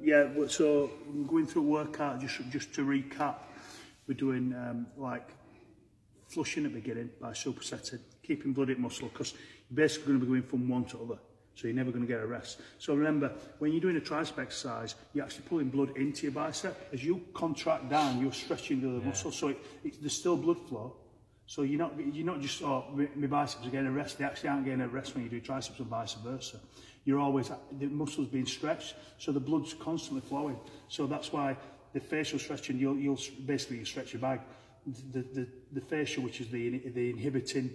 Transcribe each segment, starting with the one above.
Yeah, so going through workout, just to recap, we're doing like flushing at the beginning by supersetting, keeping blood in muscle, because you're basically going to be going from one to other, so you're never going to get a rest. So remember, when you're doing a tricep exercise, you're actually pulling blood into your bicep. As you contract down, you're stretching the muscle, so there's still blood flow. So you're not just, oh, my biceps are getting a rest. They actually aren't getting a rest when you do triceps and vice versa. You're always, the muscle's being stretched, so the blood's constantly flowing. So that's why the facial stretching, you'll basically stretch your bag. The facial, which is the inhibiting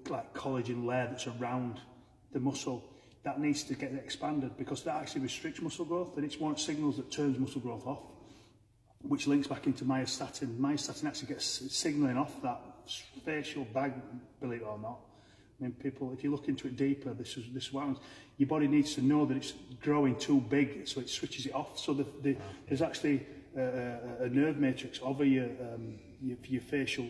like collagen layer that's around the muscle, that needs to get expanded, because that actually restricts muscle growth, and it's one of the signals that turns muscle growth off, which links back into myostatin. Myostatin actually gets signaling off that facial bag, believe it or not. I mean, people, if you look into it deeper, this is what happens. Your body needs to know that it's growing too big, so it switches it off. So there's actually a nerve matrix over your facial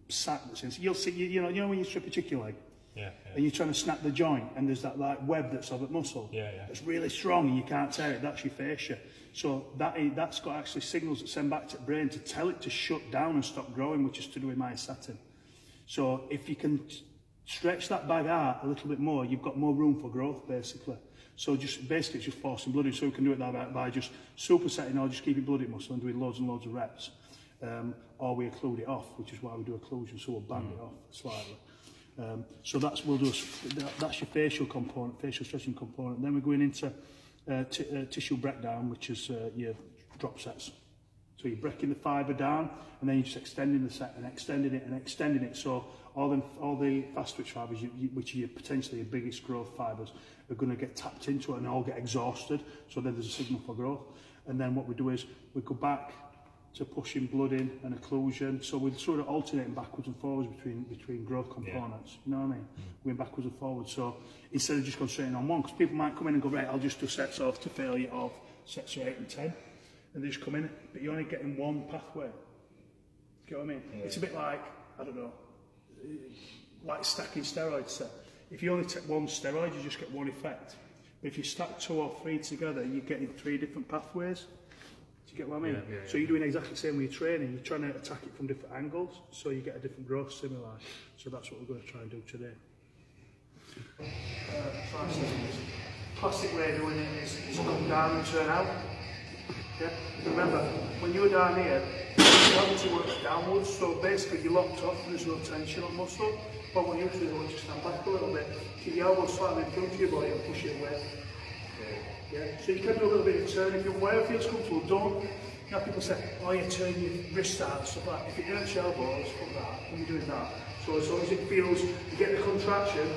sac that's in. So you'll see, you know when you strip a chicken leg, and you're trying to snap the joint, and there's that like web that's of that muscle, that's really strong, and you can't tear it. That's your fascia. So that's got actually signals that send back to the brain to tell it to shut down and stop growing, which is to do with myostatin. So if you can stretch that bag out a little bit more, you've got more room for growth, basically. So basically it's just forcing blood in. So we can do it by just supersetting, or just keeping blood in muscle and doing loads and loads of reps. Or we occlude it off, which is why we do occlusion, so we'll band it off slightly. So that's your facial component, facial stretching component. Then we're going into tissue breakdown, which is your drop sets. So you're breaking the fibre down, and then you're just extending the set and extending it and extending it. So all the fast twitch fibres, which are potentially your biggest growth fibres, are going to get tapped into it and all get exhausted. So then there's a signal for growth. And then what we do is we go back to pushing blood in and occlusion. So we're sort of alternating backwards and forwards between growth components. You know what I mean? Going backwards and forwards. So instead of just concentrating on one, because people might come in and go, right, I'll just do sets of to failure of sets of 8 and 10. And they just come in, but you're only getting one pathway. You know what I mean? Yeah. It's a bit like, I don't know, like stacking steroids. If you only take one steroid, you just get one effect. But if you stack 2 or 3 together, you're getting 3 different pathways. Do you get what I mean? So you're doing exactly the same with your training. You're trying to attack it from different angles, so you get a different growth stimuli. So that's what we're going to try and do today. Classic way of doing it is come down and turn out. Yeah? Remember, when you were down here, gravity works downwards, so basically you're locked off and there's no tension on muscle. But what you usually do is just stand back a little bit, keep your elbows slightly in front of your body and push it away. Yeah? So you can do a little bit of turn. If you're where it feels comfortable, don't. You know, people say, oh, you turn your wrist out and stuff like that. If it hurts your elbows, fuck that, when you're doing that. So as long as it feels, you get the contraction.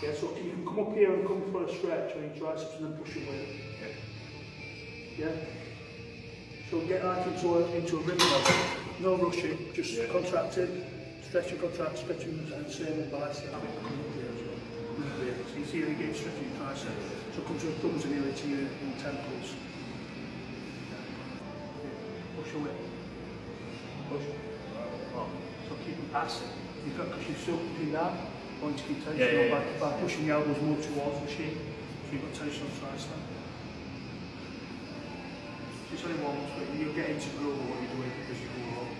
Yeah, so you can come up here and come for a stretch on your triceps and then push away. Yeah. So get like into a rhythm level, no rushing, just contracting, stretch and contract, stretching, and same with bicep. So you see how you get stretching your tricep. So come to the thumbs and nearly to your temples. Push away. Push. So keep it passive. You've got, because you're still pushing down, want to keep tension by pushing the elbows more towards the shin. So you've got tension on tricep. It's only once, but you'll get into groove of what you're doing as you go along.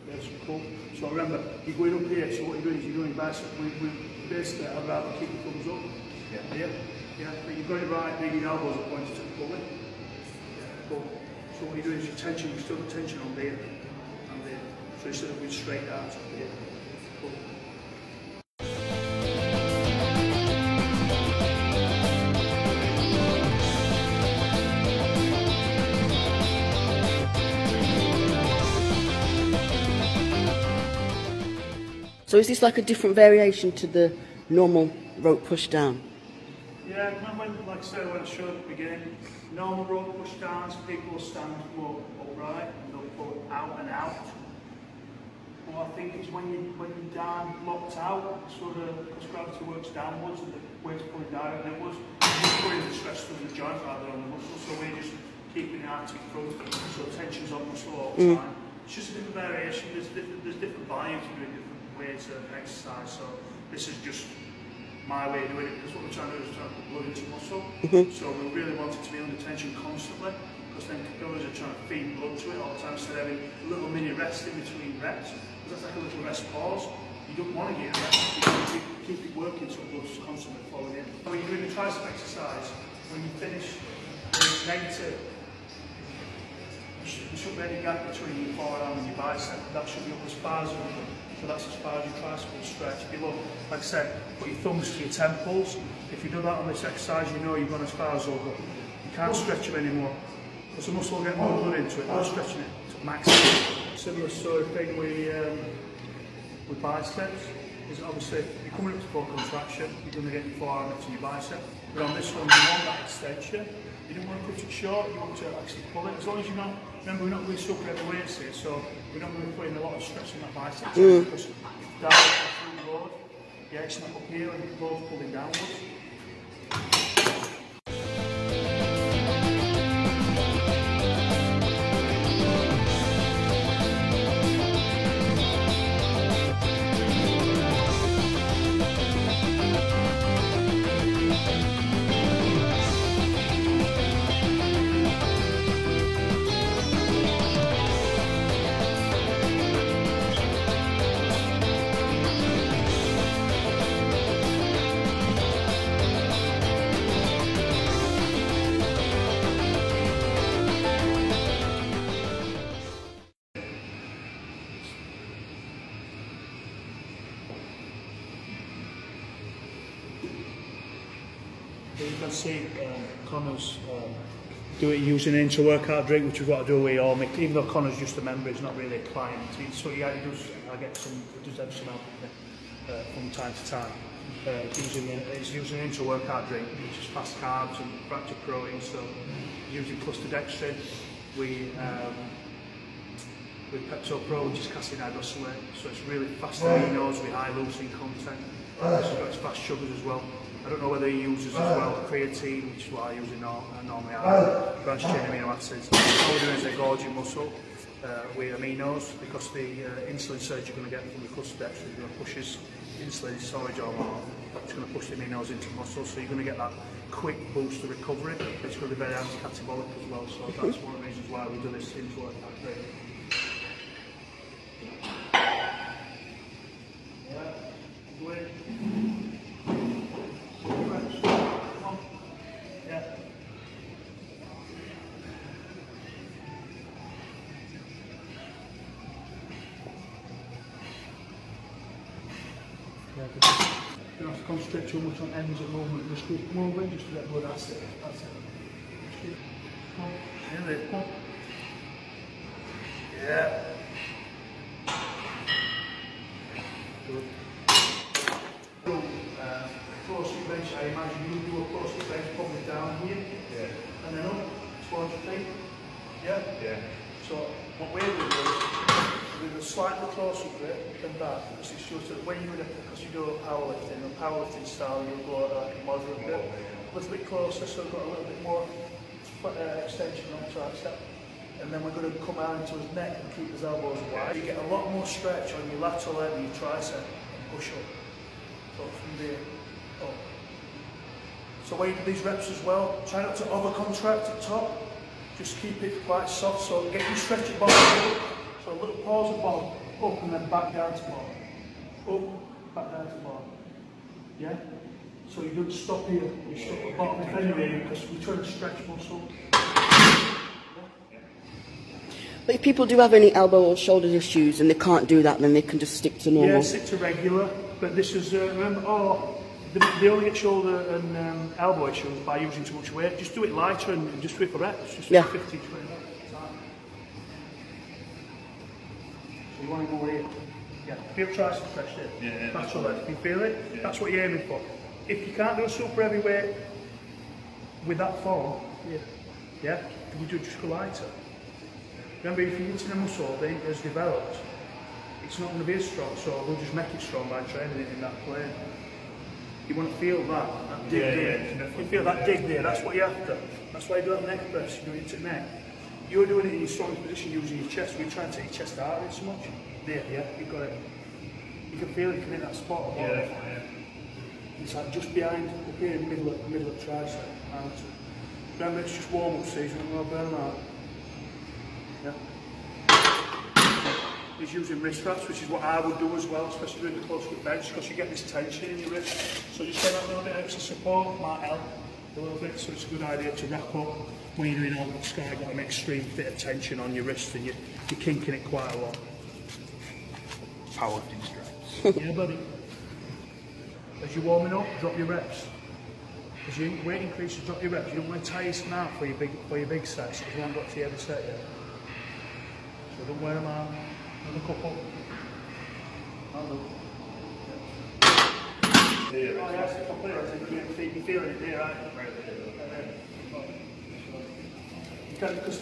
That's cool. So remember, you're going up here, so what you're doing is you're doing bicep. We basically, I'd rather keep your thumbs up. Yeah. But you've got it right, bringing your elbows are pointed to the pulley. Cool. So what you're doing is your tension, you've still got tension on there and there. So instead of going straight down to here. Cool. So is this like a different variation to the normal rope push down? Yeah, like I said when I showed at the beginning, normal rope push downs, people will stand more upright and they'll pull it out and out. But I think it's when you're down, locked out, sort of, because gravity works downwards and the weight's pulling down and outwards, you're putting the stress through the joint rather than on the muscle, so we're just keeping the arctic front, so tension's on muscle all the time. It's just a different variation, there's different volumes to doing different ways of exercise, so this is just my way of doing it, because what we're trying to do is trying to put blood into muscle. So we really want it to be under tension constantly, because then capillaries are trying to feed blood to it all the time, so they're having a little mini rest in between reps. Because that's like a little rest pause. You don't want to get a rest, you keep it working so blood's constantly flowing in. When you're doing the tricep exercise, when you finish with negative, there should be any gap between your forearm and your bicep. That should be up as far as you can. So that's as far as your tricep will stretch. If you look, like I said, put your thumbs to your temples. If you do that on this exercise, you know you've gone as far as they'll go. You can't stretch them anymore. Because the muscle will get more blood into it, not stretching it to maximum. Similar sort of thing with biceps. Is obviously, you're coming up to full contraction, you're going to get your forearm into your bicep. But on this one, you want that extension. You don't want to cut it short, you want to actually pull it. As long as you're not, remember we're not doing super heavy weights here, so we're not going to be putting a lot of stress on that bicep. Because down through the load, yeah, it's not up here and the load's pulling downwards. You can see Connor's do it using an inter-workout drink, which we've got to do with all. Even though Connor's just a member, he's not really a client. So yeah, he does have some help from time to time. He's using an inter-workout drink, which is fast carbs and fracture protein. So using cluster dextrin, with Pepto Pro, which is casein hydrosylate. So it's really fast aminos with high leucine content. So it's got its fast sugars as well. I don't know whether he uses as well creatine, which is what I use normally, branched chain amino acids. All we're doing is engorging muscle with aminos, because the insulin surge you're going to get from the cluster dextrin is going to push his insulin storage hormone. It's going to push the aminos into muscle, so you're going to get that quick boost of recovery. It's going to be very anti-catabolic as well, so that's one of the reasons why we do this inter-workout training. You don't have to concentrate too much on ends of movement, just keep moving, just to let blood. That's it. Just keep pump. Yeah. Good. Close-up bench, I imagine you do a close-up bench probably down here. Yeah. And then up towards your feet. Yeah? Yeah. So what we're doing is with a slightly closer grip than that, because it's just that when you're because you do powerlifting style, you'll go at like a moderate grip, a little bit closer, so we've got a little bit more extension on the tricep. And then we're going to come out into his neck and keep his elbows wide. You get a lot more stretch on your lateral leg and your tricep and push up. So from there up. So when you do these reps as well, try not to over-contract at top. Just keep it quite soft, so get your stretch at bottom. So a little pause at bottom, up and then back down to bottom. Up, back down to bottom. Yeah? So you don't stop here, you stop at bottom if anyway, because we're trying to stretch muscle. But if people do have any elbow or shoulder issues and they can't do that, then they can just stick to normal? Yeah, stick to regular. But this is, remember, they only get shoulder and elbow issues by using too much weight. Just do it lighter and just do it for reps. Just 15, 20 reps. So you want to go here. Yeah, feel tricep stretch there. Yeah, that's all right. Can you feel it? Yeah. That's what you're aiming for. If you can't do a super heavy weight with that form, yeah, you do just go lighter. Remember, if you're hitting a muscle that has developed, it's not going to be as strong, so we'll just make it strong by training it in that plane. You want to feel that dig there. You feel that dig there, that's what you're after. That's why you do that neck press, you do it to neck. You're doing it in your strongest position using your chest. We're trying to take your chest out of it so much. There, yeah, you've got it. You can feel it, you can hit that spot. Yeah. It's like just behind, up here in the middle of tricep. Remember, it's just warm up season, and we'll burn out. Yeah. He's using wrist wraps, which is what I would do as well, especially doing the close grip bench, because you get this tension in your wrist. So just get that little bit of extra support, might help a little bit. So it's a good idea to wrap up when you're doing all the sky, got an extreme bit of tension on your wrist, and you're kinking it quite a lot. Powerlifting strengths. Yeah, buddy. As you're warming up, drop your reps. As your weight increases, drop your reps. You don't want to tire yourself out for your big sets. You haven't got to the heavy set yet. So don't wear them out. Another couple. Oh yes, completely. You're feeling it there, right? You can, because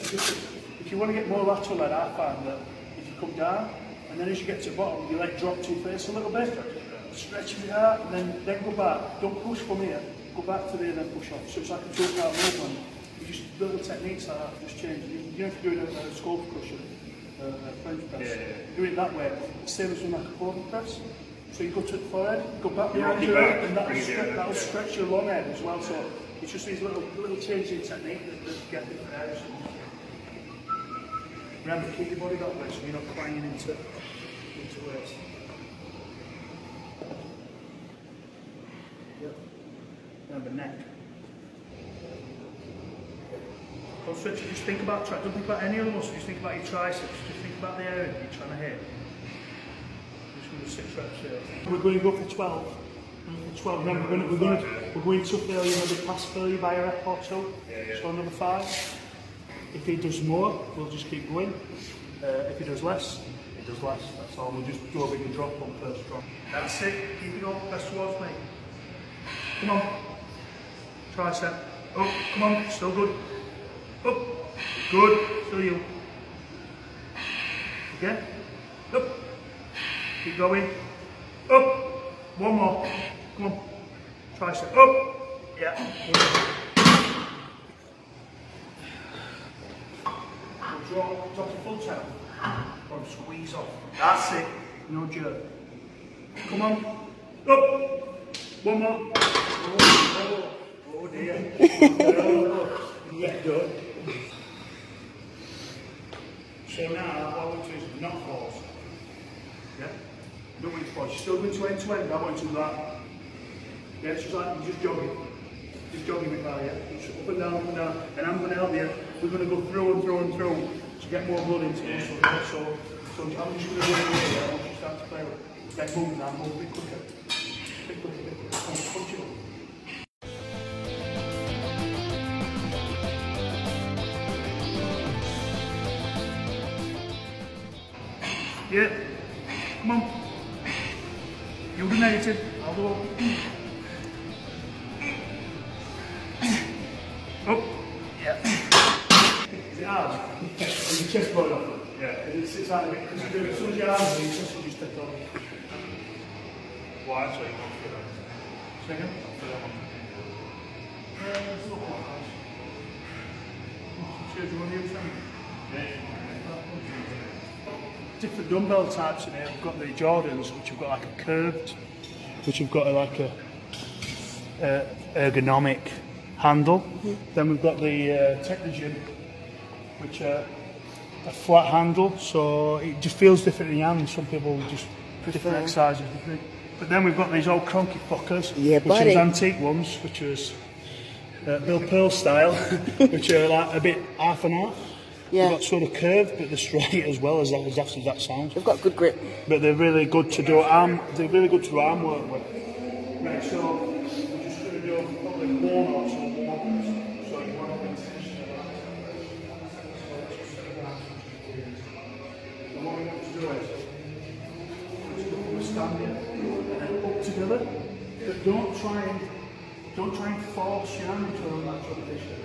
if you want to get more lateral lead, I find that if you come down, and then as you get to the bottom, your leg drop to your face a little bit, stretch it out, and then go back. Don't push from here. Go back to there and then push off. So it's like a joke out movement. You just little techniques like that, just change. You know, if you're doing a sculpt cushion, a French press, do it that way. Same as doing like a forward press. So you go to the forehead, go back behind your head, and that'll stretch your long head as well. So it's just these little changes in technique that get different areas. Remember, keep your body that way so you're not clanging into weights. Yep. Remember, neck. Concentrate, just think about, don't think about any other muscle, just think about your triceps, just think about the area you're trying to hit. Just going to 6 reps here. We're going to go for 12. 12. Remember, we're going to failure, maybe past failure by a rep or 2. So another 5. If he does more, we'll just keep going. If he does less, he does less. That's all. We'll just do a big drop on first drop. That's it. Keep it up. Press towards me. Come on. Tricep. Up. Come on. Still good. Up. Good. Still you. Okay. Up. Keep going. Up. One more. Come on. Tricep. Up. Yeah. Drop your full tail. Or squeeze off. That's it. No jerk. Come on. Up. One more. Oh dear. Yeah, good. So now what I want to do is not pause. Yeah? Don't want to pause. You're still going to end to end. I want to do that. Yeah, it's just like you're just jogging. Just jogging it by, yeah? Just up and down, and I'm going to help you. We're going to go through and through and through to get more blood into it. So I'm just going to do it here. Once you start to play with it. Then move now, move a bit quicker. A bit quicker, a bit quicker. Punch it up. Yeah. Come on. You do negative. I'll do up. Up. Yeah. Is it hard? Is your chest blowing off? Yeah. It's like a bit, because you do it as soon as your arms are, your chest will just take on. Why? So you can't feel that. Second? For that one. It's not quite nice. Do you want to use them? Yeah. Different dumbbell types in here. We've got the Jordans, which have got like a curved, which have got like a ergonomic handle. Then we've got the Technogen, which are a flat handle, so it just feels different in your hand. Some people just different exercises. But then we've got these old cronky fuckers, which are antique ones, which is Bill Pearl style, which are like a bit half and half. Yeah. They've got sort of curved, but they're straight as well as that sounds. They've got good grip. But they're really good to do arm. They're really good to do arm work with. Right, so we're just going to do probably 1 or 2 more. So you want to intention of that. And what we want to do is we're standing and then up together. But don't try and force your hand into a natural position.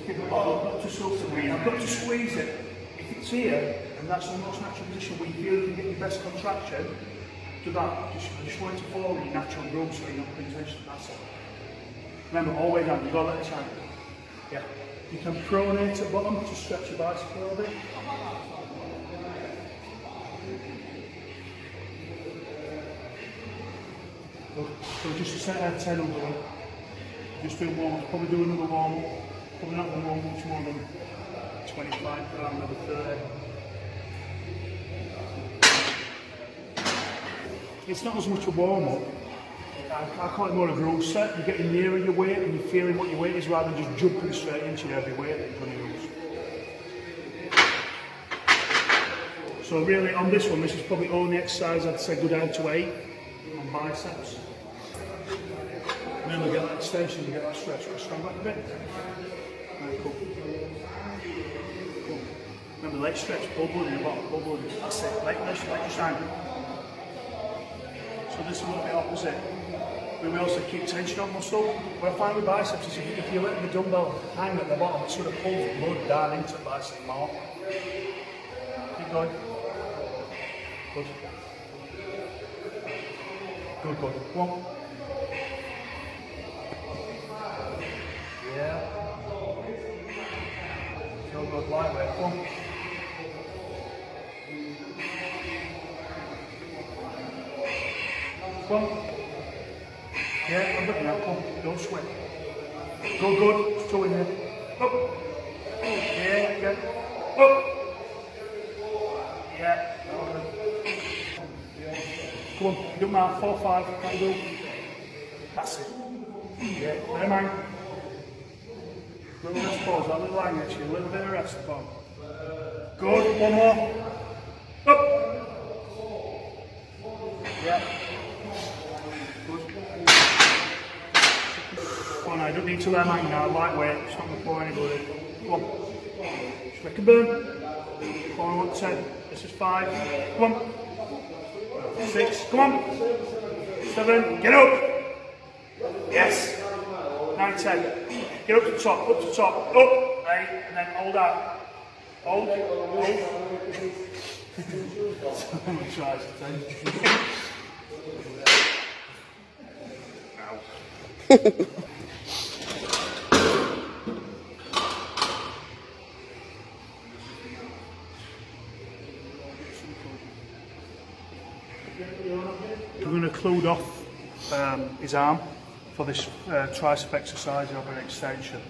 People, oh, I've got to squeeze. I've got to squeeze it. If it's here, and that's the most natural position where you feel you can get your best contraction, do that. Just want it to fall in your natural groove so you're not putting tension. That's it. Remember, all the way down, you've got to let it shine. Yeah. You can pronate at the bottom to stretch your biceps a little bit. Good. So just a set of 10 under them. Just do one, probably do another warm up. Probably not one much more than 25, around maybe 30. It's not as much a warm up. I call it more a growth set. You're getting nearer your weight and you're feeling what your weight is rather than just jumping straight into your heavy weight that you're going to use. So really on this one, this is probably only exercise I'd say go down to 8 on biceps. Remember, get that extension, you get that stretch. Stand back a bit. Right, cool. Cool. Remember, leg stretch, bubble in the bottom, bubble in. That's it. Leg just hang. So this is a little bit opposite. We also keep tension on muscle. What I find with biceps is if you let the dumbbell hang at the bottom, it sort of pulls blood down into the bicep more. Keep going. Good. Good, good. One. Yeah. No good, lightweight. One. One. Yeah, I'm looking at one. Don't sweat. Good, good. It's two in there. Up. Yeah, yeah. Up. Yeah. Come on, do my 4, 5. Can do. That's it. Yeah, never mind. Little rest pause, that little hang actually, a little bit of rest pause. Good, one more. Up. Yeah. Good. Come on, I don't need to let hang now, lightweight, it's not before anybody. Come on. Just make a burn. Come on, I want 10. This is 5. Come on. 6. Come on. 7. Get up. Yes. 9, 10. Get up to the top, up to the top, up, 8, and then hold out. Hold, hold. Someone tries to take. We're going to include off his arm for this tricep exercise of an extension.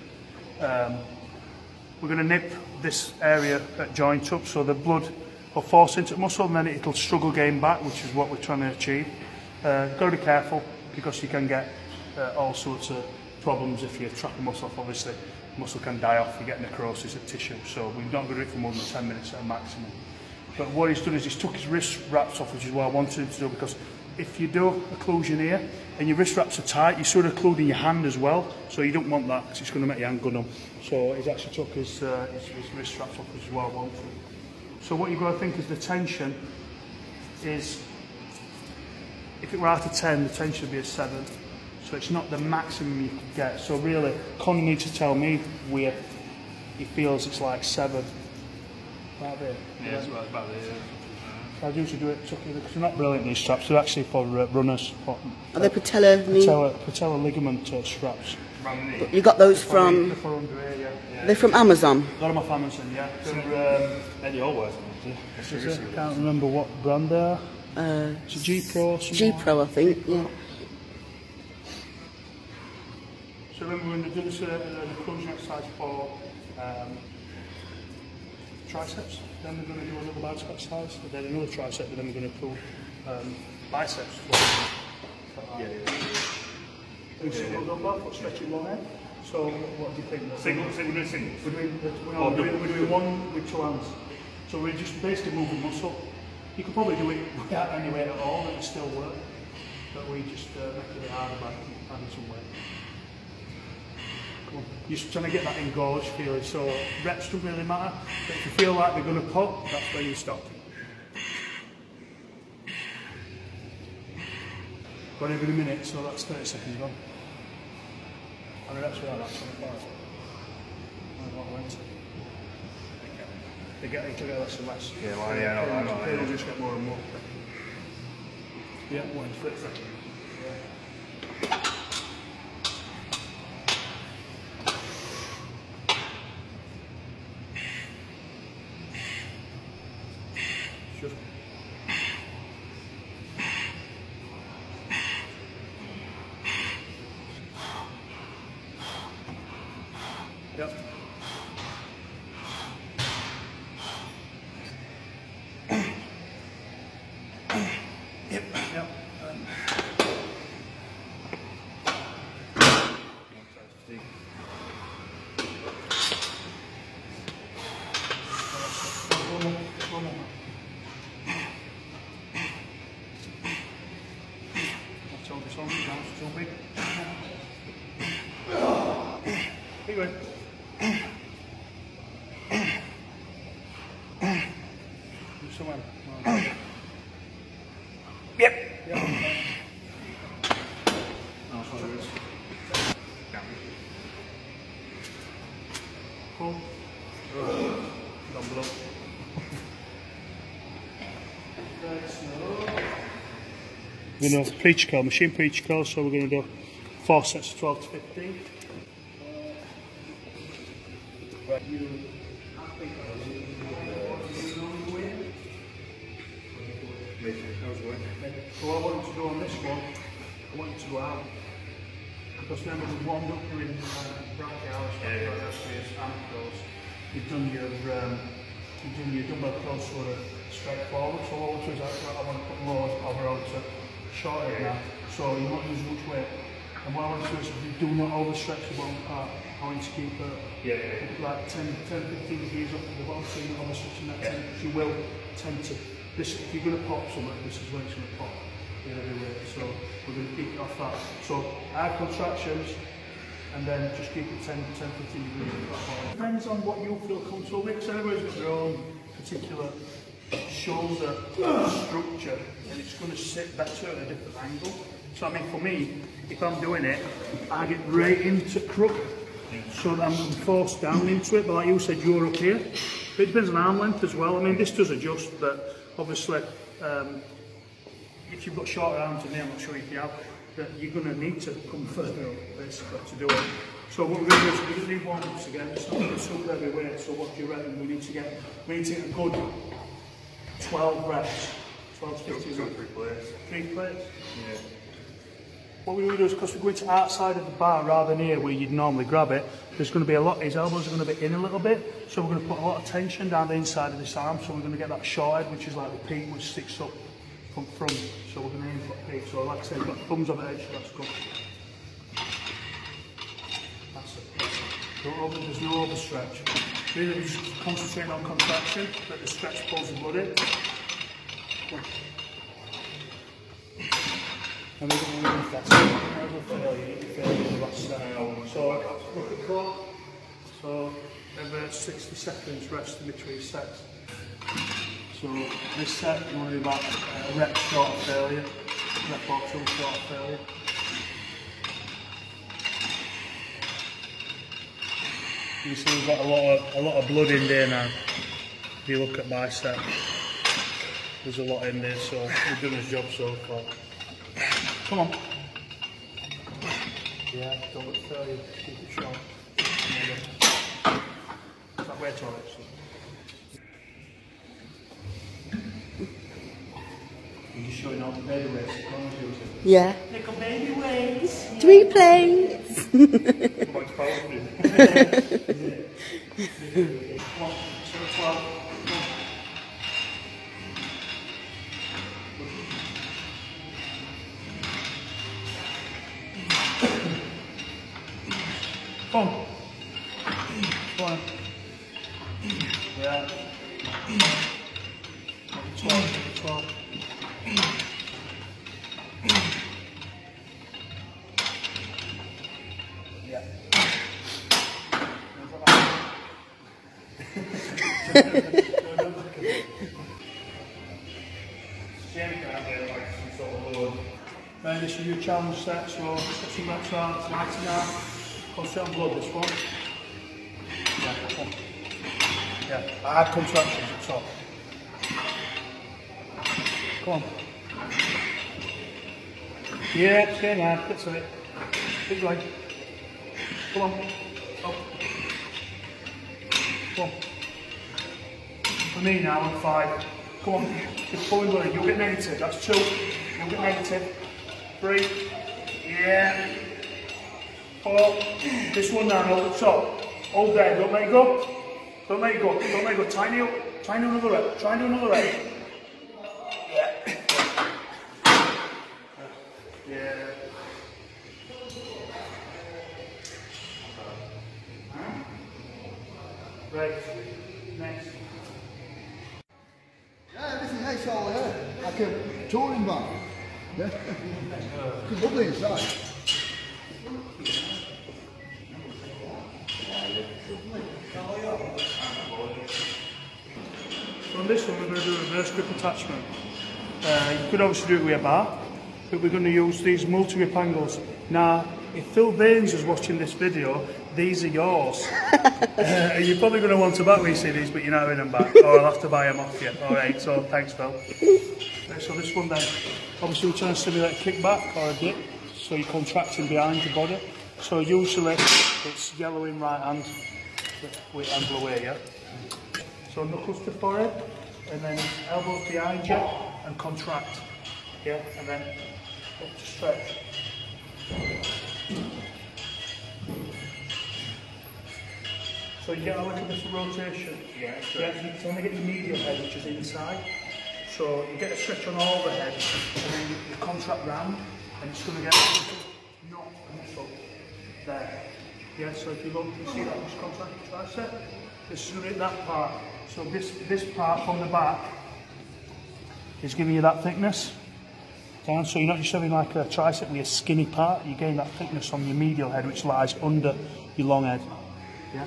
We're going to nip this area at joint up so the blood will force into the muscle and then it'll struggle getting back, which is what we're trying to achieve. Got to be careful because you can get all sorts of problems if you trap a muscle off. Obviously, muscle can die off, you get necrosis of tissue, so we've not got to do it for more than 10 minutes at a maximum. But what he's done is he's took his wrist wraps off, which is what I wanted him to do, because if you do occlusion here and your wrist wraps are tight, you're sort of occluding your hand as well, so you don't want that because it's going to make your hand go numb. So he's actually took his wrist straps off, which is what I wanted. So what you've got to think is the tension is, if it were out of 10, the tension would be a 7. So it's not the maximum you could get. So really, Conor needs to tell me where he feels it's like 7. About there. Yeah, it's about there. I usually do it because they're not brilliant, these straps. They're actually for runners. Are they patella knee? Patella ligament straps. You got those from? They're for under here, yeah. They're from Amazon? Got them off Amazon, yeah. They're your words. I can't remember what brand they are. It's a G Pro or something. G Pro, I think, yeah. So remember we're going to do this occlusion exercise for triceps, then we're going to do another bicep exercise, and then another tricep, and then we're going to pull biceps. Yeah. Single dumbbell, foot stretching long end. So what do you think? Single. We're doing one with 2 hands. So we're just basically moving muscle. You could probably do it without any weight at all, and it still work. But we just make it harder by adding some weight. You're just trying to get that engorged feeling, so reps don't really matter, but if you feel like they're going to pop, that's where you stop. Got every minute, so that's 30 seconds gone. How many reps were that? 25. They get less and less. Yeah, well, yeah, I know. They'll just get more and more. Yeah, 1 split second. Yep. Yep. Yep. One more. Let's hold this on. Now it's too big. Keep going. Somewhere. Yep. Yep. That's what it is. Cool. Down below. We're going to preacher curl, machine preacher curl, so we're going to do 4 sets of 12 to 15. Right, you, I think so what I want you to do on this one, I want you to go out. Because remember we've warmed up doing brachialis, ankles. You've done your dumbbell curls sort of straight forward. So what I want to do is I want to put more over onto shorter now. So you won't use much weight. And what I want to do is if you do not overstretch the bottom part, I want you to keep it like 10-15 degrees up to the bottom, so you're not overstretching that 10, because you will tend to, this, if you're going to pop something, this is when it's going to pop. So we're going to keep it off that. So add contractions and then just keep it 10-15 degrees. Depends on what you feel comfortable with, because everybody's got their own particular shoulder structure and it's going to sit better at a different angle. So I mean for me, if I'm doing it, I get right into crook so that I'm forced down into it, but like you said, you're up here. But it depends on arm length as well. I mean this does adjust, but obviously if you've got shorter arms than me, I'm not sure if you have, that you're going to need to come further up basically to do it. So what we're going to do is we're going to do warm-ups again. It's not going to suit every weight, so what do you reckon? We need to get a good 12 reps, 12 to 15 reps. 3 plates. 3 plates? Yeah. What we're going to do is, because we're going to outside of the bar rather than here where you'd normally grab it, there's going to be a lot, his elbows are going to be in a little bit, so we're going to put a lot of tension down the inside of this arm, so we're going to get that short head, which is like the peak, which sticks up from front, so we're going to aim for the peak. So like I said, we've got thumbs on the edge, so that's good. That's it. There's no overstretch. Really just concentrating on contraction, let the stretch pulls the blood in. And we're going to move that. So look at clock. So every 60 seconds rest in between sets. So this set you want to do about a rep short of failure, rep or 2 short of failure. You see we've got a lot of blood in there now. If you look at bicep, there's a lot in there, so we've done his job so far. Come on. Yeah, don't look failure, keep it short. That weight on it. So. You're just showing off the baby weights. Yeah. Little baby weights. 3 plates. Come on, powerlifting. Come on, 12. Come on. Come on. Yeah. 12. Yeah. Right, this is your challenge set, so set some reps around 99. Concentrate on blood, this one. Yeah, come on. Yeah, add contractions at top. Come on. Yeah, stay now, bits of it. Big leg. Come on. Up. Come on. For me now, I'm 5. Come on. Just pulling blood. You'll get negative. That's 2. You'll get negative. 3. Yeah. 4. This one now, over the top. Hold there, don't let it go. Don't let it go, don't let it go. Tiny up. Try and do another rep. Try and do another rep. Yeah. Yeah. Right. Next. Yeah, this is nice all here. Like a touring van. Yeah. It's lovely inside. So on this one we're going to do a reverse grip attachment. You could obviously do it with a bar, but we're going to use these multi-grip angles. Now, if Phil Baines is watching this video, these are yours. You're probably going to want to back when you see these, but you're not having them back, or I'll have to buy them off you. Alright, so thanks Phil. Right, so this one then, obviously we're trying to simulate a kickback or a dip, so you're contracting behind your body. So usually it's yellow in right hand, with hand away, yeah? So knuckles to forehead, and then elbows behind you, and contract, yeah? And then up to stretch. So you get a little bit of rotation. Yeah, you can only get your medial head, which is inside. So you get a stretch on all the head, and then you contract round, and it's going to get a little knot muscle there. Yeah, so if you look, you see that, just contract the tricep. This is going to be that part. So this part from the back is giving you that thickness. Down, so you're not just having like a tricep with a skinny part, you gain that thickness on your medial head, which lies under your long head. Yeah.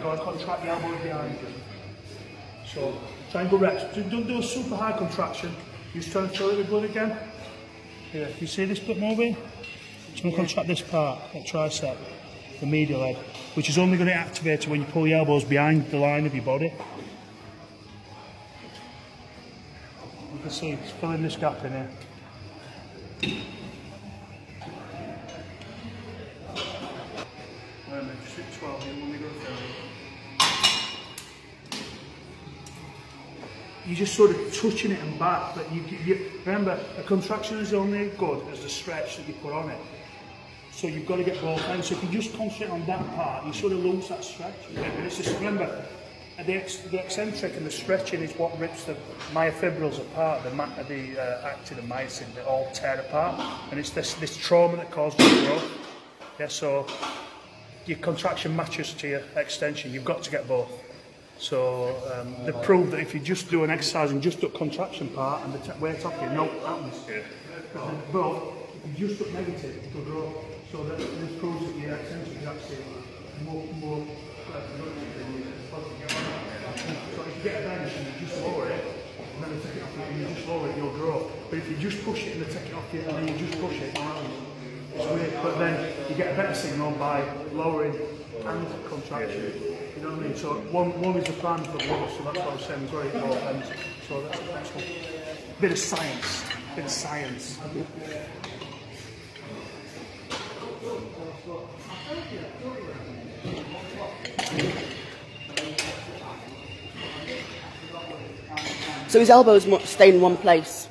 Go and contract the elbows behind you. So triangle reps. Don't do a super high contraction. Just try and fill it with blood again. Here, you see this bit moving? Just going to contract this part, that tricep, the medial head, which is only going to activate when you pull your elbows behind the line of your body. You can see it's filling this gap in here. Just hit 12 here when we go through. You're just sort of touching it and back, but you remember, a contraction is only good as the stretch that you put on it. So you've got to get both ends. So if you just concentrate on that part, you sort of lose that stretch. And it's just, remember, the eccentric and the stretching is what rips the myofibrils apart, the actin and myosin, they all tear apart. And it's this trauma that causes the growth. Yeah, so your contraction matches to your extension. You've got to get both. So they prove that if you just do an exercise and just do a contraction part and the weight off you, no happens. But if you just do negative, it will grow. So this proves that your extension is actually more productive than your positive. So if you get a bench and you just lower it, and then you take it off you and you just lower it, you'll grow. But if you just push it and they take it off you and then you just push it, it's weird. But then you get a better signal by lowering and contraction. You know what I mean? So one is the plan for the other, so that's why I'm saying we've got it both ends. So that's the next one. Bit of science. Bit of science. So his elbows stay in one place,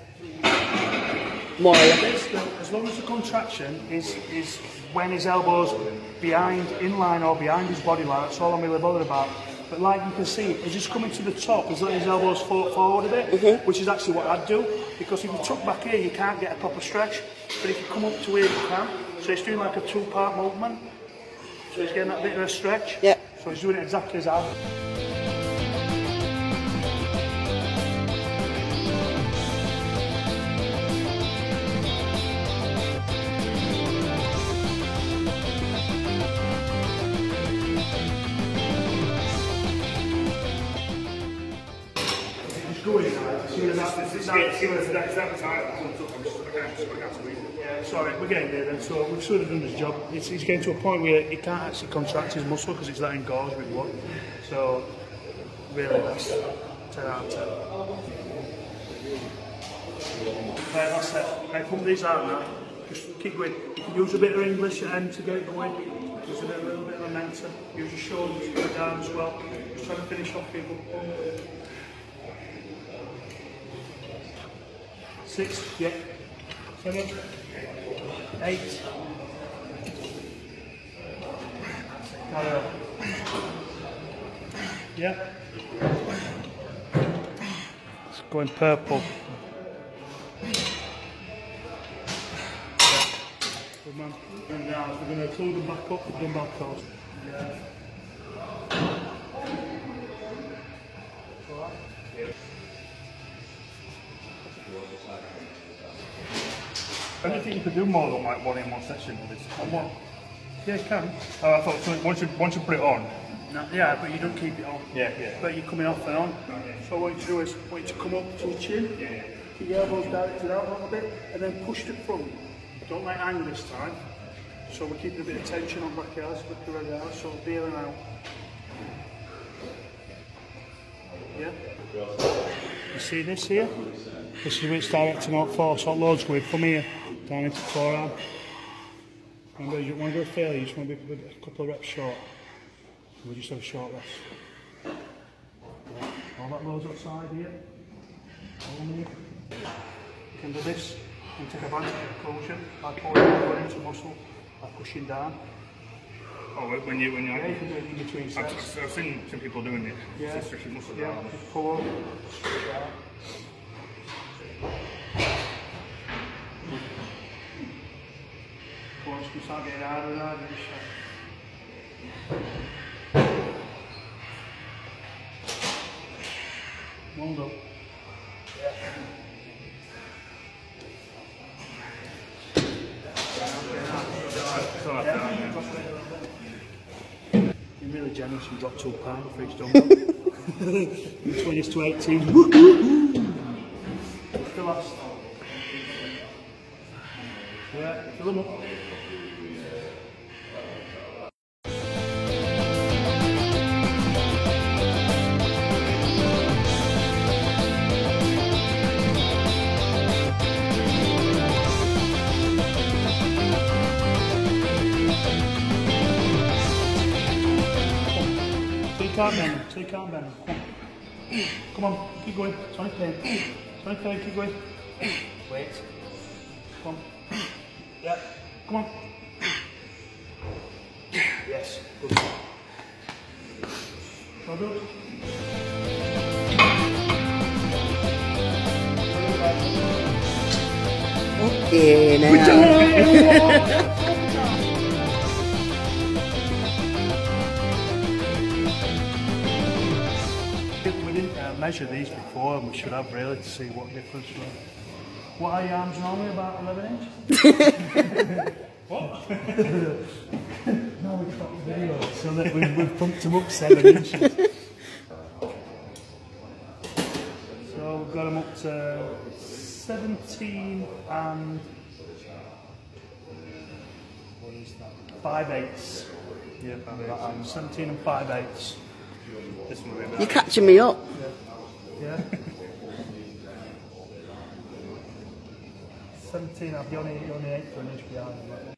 more or less. As long as the contraction is when his elbows behind, in line or behind his body line, that's all I'm really bothered about. But like you can see, he's just coming to the top, he's letting his elbows forward a bit, which is actually what I'd do, because if you tuck back here, you can't get a proper stretch, but if you come up to here, you can. So he's doing like a two-part movement, so he's getting that bit of a stretch. Yeah. So he's doing it exactly as I. Sorry, we're getting there then. So we've sort of done his job. He's getting to a point where he can't actually contract his muscle because it's that engorged with blood. So really, that's 10 out of 10. Right, that's it. Right, pump these out now. Just keep going. You can use a bit of English at the end to get it going. Use a little bit of momentum. Use your shoulders, go down as well. Just trying to finish off people. 6, yeah. 7, 8, Carry on. Yeah. It's going purple. Yeah. Good man. And now we're going to include them back up with dumbbell curls. Yeah. I don't think you could do more than like one in one session with this. What? Yeah, you can. Oh, I thought so once you put it on. No, yeah, but you don't keep it on. Yeah. But you're coming off and on. So what you do is, I want you to come up to your chin, keep your elbows directed out a little bit, and then push to the front. Don't let hang this time. So we're keeping a bit of tension on back here, so we're ready out, so feeling out. Yeah? You see this here? This is where it's directing out for, so loads going from here down into the forearm. Remember, you don't want to go failure, you just want to be a couple of reps short. We'll just have a short rest. Yeah. All that loads outside here. All here. You can do this and take advantage of the occlusion by pulling over into muscle, by pushing down. Oh, when you Yeah, you can do it in between sets. I've seen some people doing it. Yeah, Stretching muscle yeah, down. just pull over, straight down. Once you start getting harder and harder, just Hold up. You're really generous, you dropped £2 for each dumbbell. From 20s to 18. The last. Yeah, fill them up. So you can't bend them. Come on, keep going. It's only pain. It's only pain, keep going. Wait. Come on. Yeah, come on. Yes, good. Well done. Okay, now. We didn't measure these before, and we should have really to see what difference. What are your arms normally, about 11 inch? What? No, we've got the video, so that we've pumped them up 7 inches. So we've got them up to 17 and what is that? 5/8. Yeah, 17 and 5/8. This one will be You're catching me up. Yeah. 17, I'll be only 8 for an inch behind.